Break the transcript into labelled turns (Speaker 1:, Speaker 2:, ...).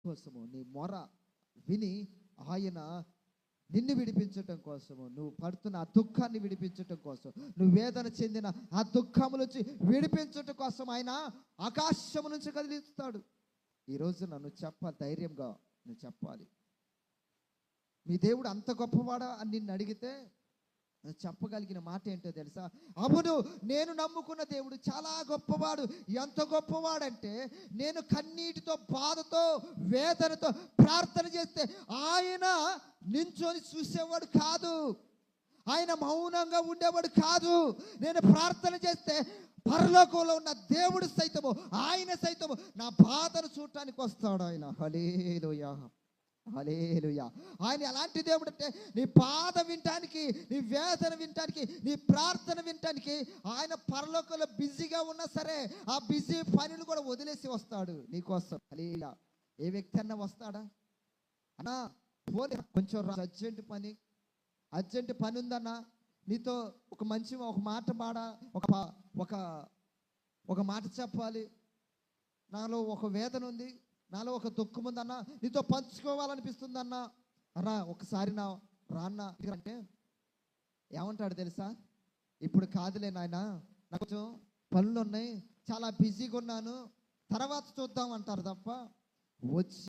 Speaker 1: కోసము, నీ మొర విని ఆయన నిన్ను విడిపించటం కోసము, నువ్వు పడుతున్న ఆ దుఃఖాన్ని విడిపించటం కోసం, నువ్వు వేదన చెందిన ఆ దుఃఖము నుంచి విడిపించటం కోసం ఆయన ఆకాశము నుంచి కదిలిస్తాడు. ఈరోజు నన్ను చెప్పాలి, ధైర్యంగా నువ్వు చెప్పాలి. మీ దేవుడు అంత గొప్పవాడా అని నిన్ను అడిగితే చెప్పగలిగిన మాట ఏంటో తెలుసా? అవును, నేను నమ్ముకున్న దేవుడు చాలా గొప్పవాడు. ఎంత గొప్పవాడంటే, నేను కన్నీటితో, బాధతో, వేదనతో ప్రార్థన చేస్తే ఆయన నించొని చూసేవాడు కాదు, ఆయన మౌనంగా ఉండేవాడు కాదు. నేను ప్రార్థన చేస్తే పరలోకంలో ఉన్న దేవుడు సైతము, ఆయన సైతము నా బాధను చూడటానికి వస్తాడు ఆయన. హల్లెలూయా, హల్లెలూయా. ఆయన ఎలాంటి దేవుడు అంటే, నీ బాధ వినటానికి, నీ వేదన వినటానికి, నీ ప్రార్థన వినటానికి ఆయన పరలోకంలో బిజీగా ఉన్నా సరే ఆ బిజీ పనులు కూడా వదిలేసి వస్తాడు నీకోసం. హల్లెలూయా. ఏ వ్యక్తి అన్నా వస్తాడా? అన్నా పోలే, కొంచెం అర్జెంట్ పని ఉందన్నా, నీతో ఒక మాట మాడా, ఒక మాట చెప్పాలి, నాలో ఒక వేదన ఉంది, నాలో ఒక దుఃఖం ఉందన్నా, నీతో పంచుకోవాలనిపిస్తుందన్నా, అన్నా ఒకసారి రాన్నా అంటే ఏమంటాడు తెలుసా? ఇప్పుడు కాదులే నాయన, నాకు కొంచెం పనులు ఉన్నాయి, చాలా బిజీగా ఉన్నాను, తర్వాత చూద్దాం అంటారు తప్ప వచ్చి